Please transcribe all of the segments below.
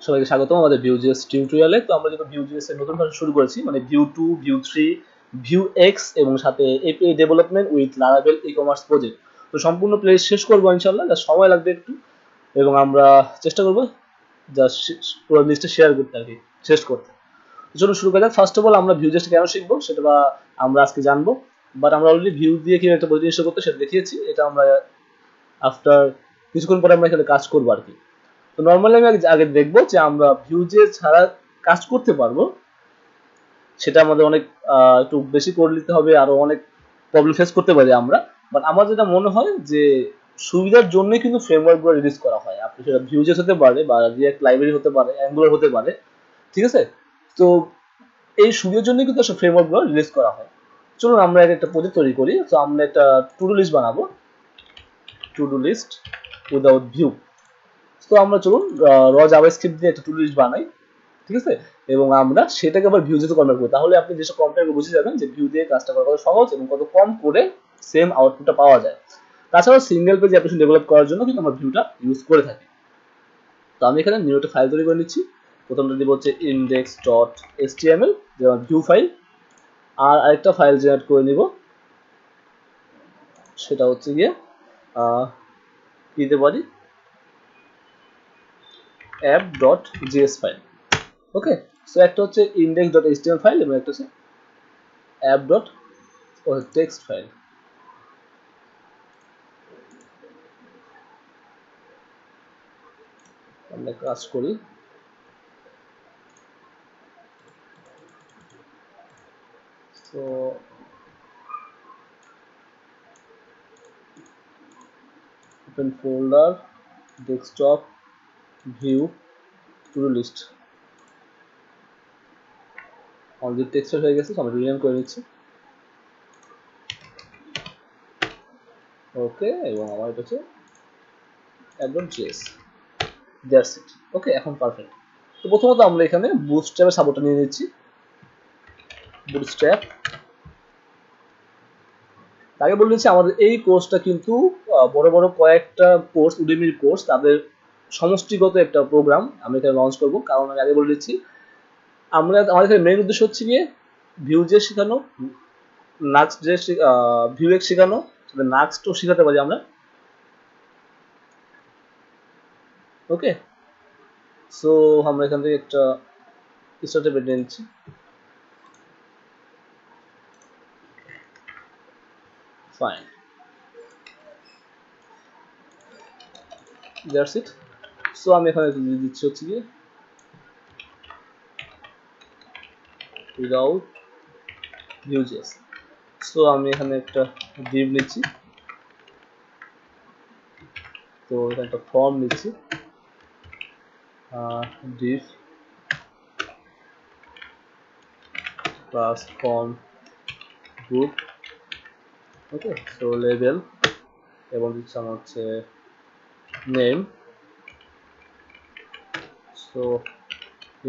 সবাইকে স্বাগতম আমাদের ভিউজেস টিউটোরিয়ালে। তো আমরা যেহেতু ভিউজেস এর নতুন ভার্সন শুরু করেছি, মানে ভিউ 2, ভিউ 3, ভিউ এক্স এবং সাথে API development with Laravel e-commerce project. তো সম্পূর্ণ প্লে শেষ করবো ইনশাআল্লাহ, যা সময় লাগবে একটু, এবং আমরা চেষ্টা করবো যা পুরো লিস্টে শেয়ার করতে আর কি, শেষ করতে। চলুন শুরু করা যাক। ফার্স্ট অফ অল আমরা ভিউজেস কেন শিখবো সেটা আমরা আজকে জানবো, বাট আমরা অলরেডি ভিউ দিয়ে কিভাবে একটা প্রজেক্ট করতে সেটা দেখিয়েছি। এটা আমরা আফটার কিছুক্ষণ পরে আমরা এখানে কাজ করবো আর কি। তো নর্মালি আমি আগে দেখবো যে আমরা ভিউজে ছাড়া কাজ করতে পারবো, সেটা আমাদের অনেক একটু বেশি করে নিতে হবে, আরো অনেক প্রবলেম ফেস করতে পারি আমরা। বাট আমার যেটা মনে হয় যে সুবিধার জন্য কিন্তু ফ্রেমওয়ার্কগুলো রিলিজ করা হয়। আপনি সেটা ভিউজেস হতে পারে বা রিঅ্যাক্ট লাইব্রেরি হতে পারে, অ্যাঙ্গুলার হতে পারে, ঠিক আছে? তো এই সুবিধার জন্য কিন্তু আসলে ফ্রেমওয়ার্কগুলো রিলিজ করা হয়। চলুন আমরা একটা প্রজেক্ট তৈরি করি। তো আমরা একটা টু ডু লিস্ট বানাবো, to do list without Vue. তো আমরা চলুন র জাভাস্ক্রিপ্ট দিয়ে একটা টু ডু লিস্ট বানাই, ঠিক আছে? এবং আমরা সেটাকে আবার ভিউ যেতে কনভার্ট করি। তাহলে আপনি যেসব কম্পেয়ার বুঝে যাবেন যে ভিউ দিয়ে কাজটা করা কত সহজ এবং কত কম করে সেম আউটপুটটা পাওয়া যায়। তাছাড়াও সিঙ্গেল পেজ অ্যাপ্লিকেশন ডেভেলপ করার জন্য কিন্তু আমরা ভিউটা ইউজ করে থাকি। তো আমি এখানে নিউ একটা ফাইল তৈরি করে নিচ্ছি। প্রথমটা দিব হচ্ছে index.html, যেমন ভিউ ফাইল। আর আরেকটা ফাইল জেনারেট করে নিব, সেটা হচ্ছে গিয়ে কি দিতে পারি, app.js ফাইল। ওকে, সো একটা হচ্ছে index.html ফাইল এবং একটা হচ্ছে app.text ফাইল। আমরা কাজ করি। তো open folder, desktop, view, to do list। আমাদের টেক্সচার হয়ে গেছে, আমরা রিনেম করে নিচ্ছি। ওকে, এবং আমার এটা হচ্ছে app.js। That's it. ওকে, এখন পারফেক্ট। তো প্রথমত আমরা এখানে বুটস্ট্র্যাপের সাপোর্টটা নিয়ে নিচ্ছি। বুটস্ট্র্যাপ আগে বলে দিচ্ছি, আমাদের এই কোর্সটা কিন্তু বড় বড় কয়েকটা কোর্স, উডেমির কোর্স, তাদের সমষ্টিগত একটা প্রোগ্রাম আমি এখানে লঞ্চ করবো। কারণ আমি আগে বলে দিচ্ছি, আমাদের এখানে মেইন উদ্দেশ্য হচ্ছে গিয়ে ভিউজে শেখানো, নাক্সট ভিউ এক্স শেখানো, নাক্সটও শেখাতে পারি আমরা। ওকে, সো আমরা এখান থেকে একটা স্টার্টার বেটে নিচ্ছি। Fine, that's it. সো আমি এখানে দিচ্ছি হচ্ছে গিয়ে উইদাউট ভিউজেস। সো আমি এখানে একটা ডিভ নিচ্ছি, তো এখানে একটা ফর্ম নিচ্ছি, ডিভ প্লাস ফর্ম গ্রুপ। ওকে, সো লেভেল এবং দিচ্ছি আমার হচ্ছে নেম। সো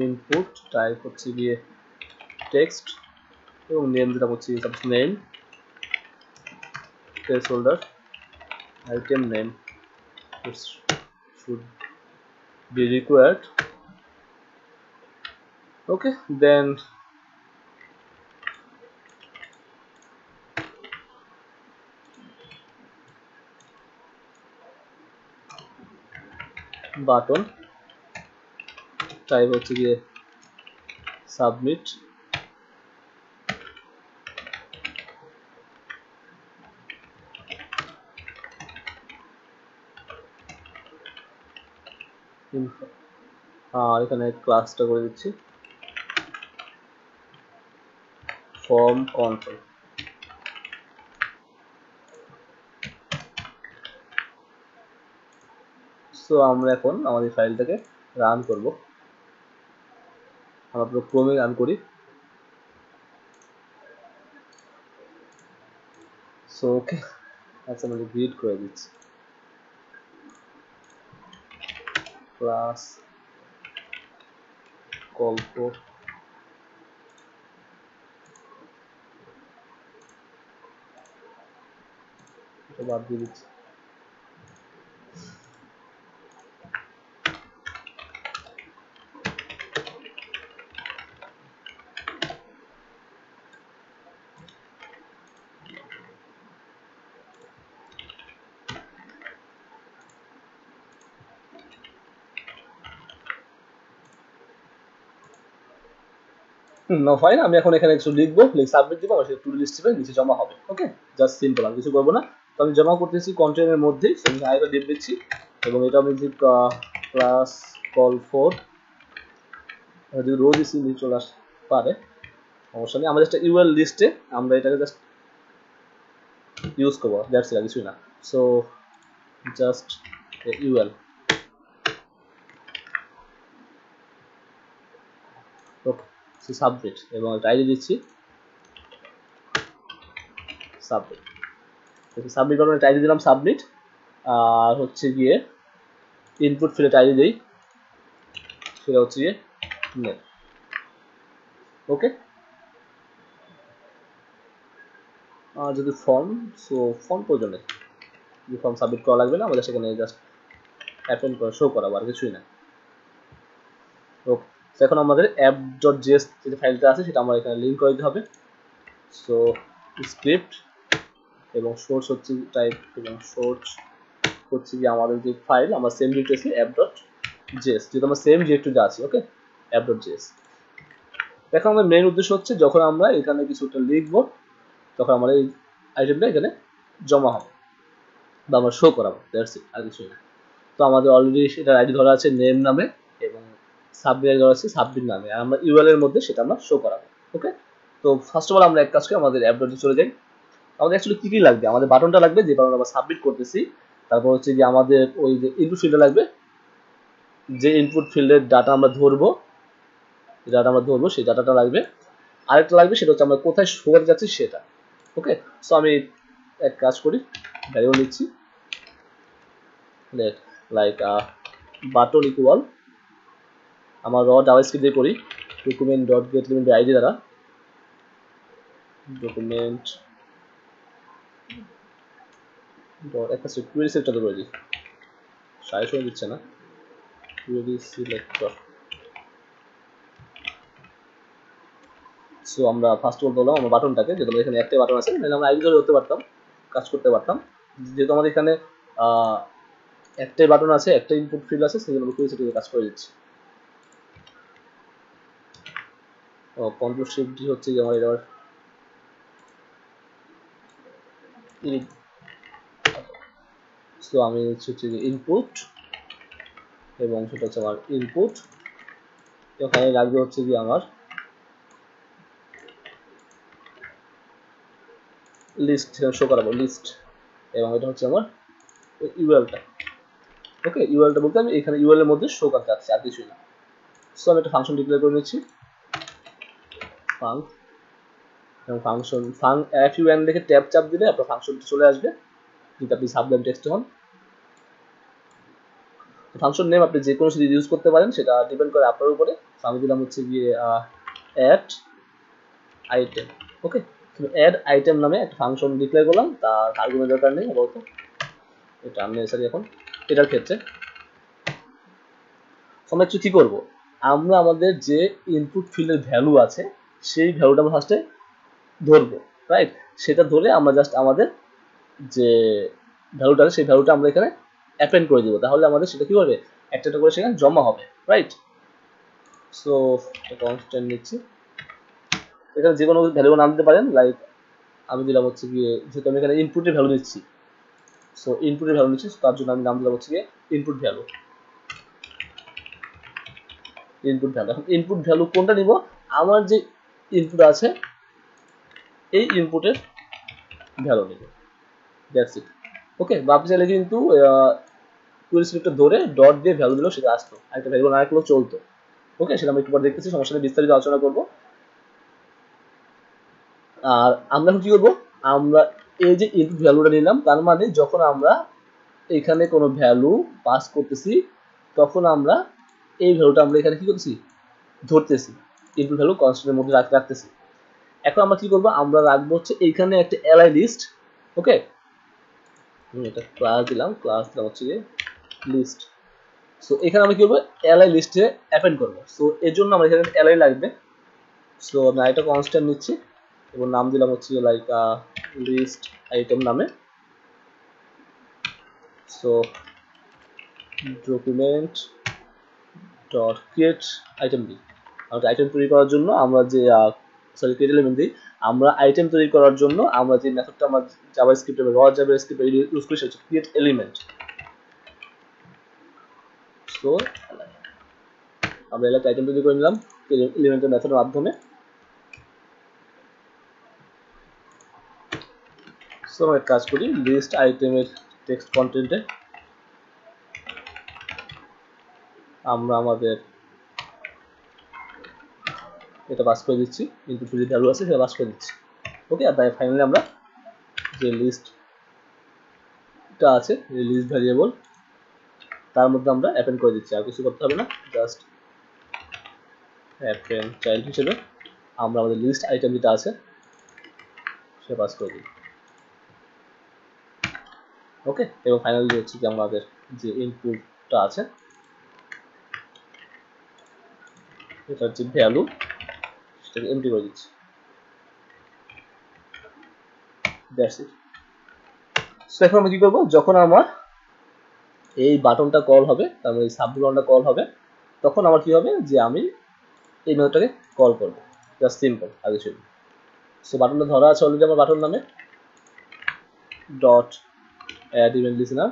ইনপুট টাইপ হচ্ছে গিয়ে টেক্সট এবং নেম যেটা হচ্ছে name, place holder, item name, it should be required. Okay, then button type হচ্ছে গিয়ে submit। এখানে ক্লাসটা করে দিচ্ছি ফর্ম কন্ট্রোল। সো আমরা এখন আমাদের ফাইলটাকে রান করব। আমরা পুরো ক্রমে রান করি। সো ওকে, আচ্ছা আমি গ্রিড করে দিচ্ছি ক্লাস গল্প বাদ দিয়ে দিচ্ছি। নো ফাইন, আমি এখন এখানে কিছু লিখবো, লিখে সাবমিট দিব, আমার সেটা টু ডু লিস্টে নিচে জমা হবে। ওকে, জাস্ট সিম্পল, আমি কিছু করবো না। তো আমি জমা করতেছি কন্টেন্টের মধ্যেই, আমি আরেকটা ডিপ দিচ্ছি এবং এটা আমি যদি ক্লাস কল ফর যদি রো দিচ্ছি চলে আসতে পারে, সমস্যা নেই। আমাদের একটা ইউএল লিস্টে আমরা এটাকে জাস্ট ইউজ করবো, দ্যাটস ইট, কিছুই না। সো জাস্ট ইউএল ওকে, সাবমিট এবং একটা আইডি দিচ্ছি সাবমিট। সাবমিট করার একটা আইডি দিলাম সাবমিট, আর হচ্ছে গিয়ে ইনপুট ফিল্ডে আইডি দেই, সেটা হচ্ছে গিয়ে নেম। ওকে, আর যদি ফর্ম, সো ফর্ম প্রয়োজন নেই, ফর্ম সাবমিট করা লাগবে না, আমাদের সেখানে জাস্ট অ্যাপেন্ড করে শো করাবো, আর কিছুই না। ওকে, এখন আমাদের app.js যে ফাইলটা আছে সেটা আমরা এখানে লিঙ্ক করে দিতে হবে। সো স্ক্রিপ্ট এবং সোর্স হচ্ছে টাইপ এবং সোর্স হচ্ছে কি আমাদের যে ফাইল আমরা সেম ডিরেক্টরি app.js, যেহেতু আমরা সেম ডিরেক্টরিতে আছি। ওকে, app.js। এখন আমাদের মেইন উদ্দেশ্য হচ্ছে যখন আমরা এখানে কিছুটা লিখবো তখন আমরা এই আইটেমটা এখানে জমা হবে বা আমরা শো করাবো, দ্যাটস ইট, আর কিছুই না। তো আমাদের অলরেডি সেটার আইডি ধরা আছে নেম নামে এবং সাবমিট আইডি ধরা আছে সাবমিট নামে, আর আমরা ইউআরএল এর মধ্যে সেটা আমরা শো করাবো। ওকে, তো ফার্স্ট অফ অল আমরা এক কাজ করি, আমাদের অ্যাপ.js চলে যাই। আমাদের অ্যাকচুয়ালি কি কি লাগবে, আমাদের বাটনটা লাগবে যে বাটন আমরা সাবমিট করতেছি, তারপর হচ্ছে কি আমাদের ওই যে ইনপুট ফিল্ডে লাগবে, যে ইনপুট ফিল্ডের ডাটা আমরা ধরবো, সেই ডাটাটা লাগবে। আরেকটা লাগবে সেটা হচ্ছে আমরা কোথায় শো করতে যাচ্ছি সেটা। ওকে, সো আমি এক কাজ করি, ভ্যারিয়েবল নিচ্ছি লাইক বাটন ইকুয়াল, আমার র জাভাস্ক্রিপ্ট দিয়ে করি, document dot gate element ID দ্বারা ডকুমেন্ট ডট একটা কোয়েরি সিলেক্টর করে দিই, সাজেশন দিচ্ছে না, কোয়েরি সিলেক্টর। সো আমরা ফার্স্ট অফ অল বললাম আমরা বাটনটাকে, যেহেতু এখানে একটাই বাটন আছে, আমরা আইডি ধরে করতে পারতাম, কাজ করতে পারতাম, যেহেতু আমাদের এখানে একটাই বাটন আছে, একটা ইনপুট ফিল্ড আছে, সেজন্য আমরা কোয়েরি সিলেক্টরে কাজ করে দিচ্ছি। কন্ট্রোল শিফট ডি হচ্ছে যে আমার এবার সো আমি হচ্ছে যে ইনপুট এবং সেটা হচ্ছে আমার ইনপুট, এখানে লাগবে হচ্ছে কি আমার লিস্ট শো করাবো, লিস্ট, এবং এটা হচ্ছে আমার ইউএলটা। ওকে, ইউএলটা বলতে আমি এখানে ইউএল এর মধ্যে শো করতে যাচ্ছি, আর কিছুই না। সো আমি একটা ফাংশন ডিক্লেয়ার করে নিচ্ছি, ফাংক, এবং ফাংশন FUN লিখে ট্যাব চাপ দিলে আপনার ফাংশনটি চলে আসবে যদি আপনি সাবলাইম টেক্সট হন। ফাংশন নেম আপনি যে কোনো সিরিজ ইউজ করতে পারেন, সেটা ডিপেন্ড করে আপনার উপরে। আমি দিলাম হচ্ছে গিয়ে অ্যাড আইটেম। ওকে, অ্যাড আইটেম নামে একটা ফাংশন ডিক্লেয়ার করলাম, তার আর্গুমেন্ট দরকার নেই আপাতত, এটা আননেসেসারি এখন এটার ক্ষেত্রে। আমরা একটু কি করব, আমরা আমাদের যে ইনপুট ফিল্ডের ভ্যালু আছে সেই ভ্যালুটা আমরা ফার্স্টে ধরবো, রাইট? সেটা ধরে আমরা জাস্ট আমাদের যে ভ্যালুটা আছে সেই ভ্যালুটা আমরা এখানে অ্যাপেন্ড করে দিব, তাহলে আমাদের সেটা কি হবে, একটা একটা করে সেখানে জমা হবে, রাইট? সো কনস্ট্যান্ট নিচ্ছি, এখানে যে কোনো ভ্যালু নাম দিতে পারেন, লাইক আমি দিলাম হচ্ছে গিয়ে, যেহেতু আমি এখানে ইনপুটের ভ্যালু নিচ্ছি, সো ইনপুটের ভ্যালু নিচ্ছি, তার জন্য আমি নাম দিলাম হচ্ছে গিয়ে ইনপুট ভ্যালু। এখন ইনপুট ভ্যালু কোনটা নিব, আমার যে ইনপুট আছে এই ইনপুটের ভ্যালু নিব, দ্যাটস ইট। ওকে, বা আপনি চাইলে কিন্তু কোয়েরি সিলেক্টর ধরে ডট দিয়ে ভ্যালু দিলেও সেটা আসতো, একটা ভ্যালু না রাখলেও চলতো। ওকে, সেটা আমি একটু পর দেখতেছি, সমস্যা নেই, বিস্তারিত আলোচনা করবো। আর আমরা এখন কি করবো, আমরা এই যে ইনপুট ভ্যালুটা নিলাম, তার মানে যখন আমরা এখানে কোনো ভ্যালু পাস করতেছি তখন আমরা এই ভ্যালুটা আমরা এখানে কি করতেছি, ধরতেছি, ইনপুট ভ্যালু কনস্ট্যান্টের মধ্যে রাখতেছি। এখন আমরা কি করবো, আমরা রাখবো হচ্ছে এইখানে একটা এলআই লিস্ট। ওকে, এটা ক্লাস দিলাম হচ্ছে লিস্ট। সো এখানে আমরা কি করবো, এলআই লিস্টে অ্যাপেন্ড করবো, সো এর জন্য আমরা এখানে এলআই লাগবে। সো আমি একটা কনস্ট্যান্ট নিচ্ছি এবং নাম দিলাম হচ্ছে লাইক লিস্ট আইটেম নামে। So document dot create item B, আমাদের আইটেম তৈরি করার জন্য আমরা যে সরি ক্রিয়েট এলিমেন্ট দিই, আমরা আইটেম তৈরি করার জন্য আমরা যে মেথডটা আমরা জাভাস্ক্রিপ্টে বা জাভাস্ক্রিপ্টে ইউজ করি সেটা ক্রিয়েট এলিমেন্ট। সো আমরা এলাকা আইটেম তৈরি করে নিলাম এলিমেন্টের মেথডের মাধ্যমে। সো আমরা কাজ করি লিস্ট আইটেমের টেক্সট কন্টেন্টে আমরা আমাদের এটা পাস করে দিচ্ছি, ইনপুট যে ভ্যালু আছে সেটা পাস করে দিচ্ছি। ওকে, আর তাই ফাইনালি আমরা যে লিস্টটা আছে এই লিস্ট ভ্যারিয়েবল তার মধ্যে আমরা অ্যাপেন্ড করে দিচ্ছি, আর কিছু করতে হবে না, জাস্ট অ্যাপেন্ড চাইল্ড হিসেবে আমরা আমাদের লিস্ট আইটেম যেটা আছে সে পাস করে দিই। ওকে, এবং ফাইনালি হচ্ছে কি আমাদের যে ইনপুটটা আছে এটা হচ্ছে ভ্যালু, সেটাকে এমটি করে দিচ্ছি। That's it. সো এখন আমরা কি করবো, যখন আমার এই বাটনটা কল হবে, তার মানে এই সাবমিট বাটনটা কল হবে, তখন আমার কি হবে যে আমি এই মেথডটাকে কল করবো, জাস্ট সিম্পল আগে ছিল। সো বাটনটা ধরা আছে অলরেডি আমার বাটন নামে ডট অ্যাড ইভেন্ট লিসেনার,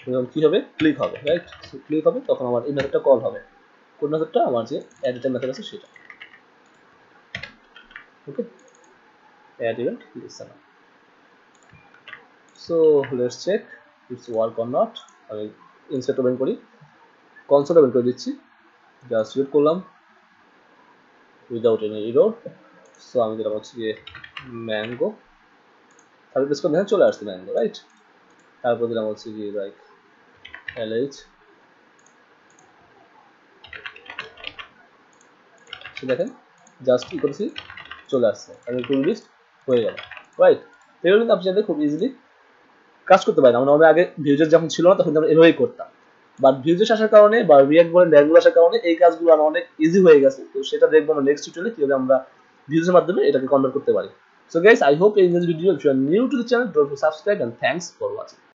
এবং কি হবে ক্লিক হবে, রাইট? সো ক্লিক হবে তখন আমার এই মেথডটা কল হবে। কোন মেথডটা? আমার যে অ্যাড ইভেন্ট মেথড আছে সেটা। Okay, add event listener. So let's check it's work or not. আমি ইনসার্ট ওপেন করি, কনসোল ওপেন করে দিচ্ছি, জাস্ট ওয়েট করলাম উইদাউট এনি এরর। সো আমি দিলাম হচ্ছে গিয়ে ম্যাঙ্গো, তারপর প্রেস করে দেখেন চলে আসছে ম্যাঙ্গো, রাইট? তারপর দিলাম হচ্ছে গিয়ে লাইক LH, দেখেন জাস্ট কি করেছি চলে আসছে, আমি টু লিস্ট হয়ে গেল, রাইট? এগুলো কিন্তু আপনি চাইলে খুব ইজিলি কাজ করতে পারেন। আমরা আগে ভিউজেস যখন ছিল না তখন আমরা এভাবেই করতাম, বাট ভিউজেস আসার কারণে বা রিয়াক্ট বলেন ব্যাঙ্গুলো আসার কারণে এই কাজগুলো আর অনেক ইজি হয়ে গেছে। তো সেটা দেখবো আমরা নেক্সট টিউটোরিয়ালে কিভাবে আমরা ভিউজের মাধ্যমে এটাকে কনভার্ট করতে পারি। So guys, I hope you enjoyed this video. If you are new to the channel, don't forget to subscribe and thanks for watching.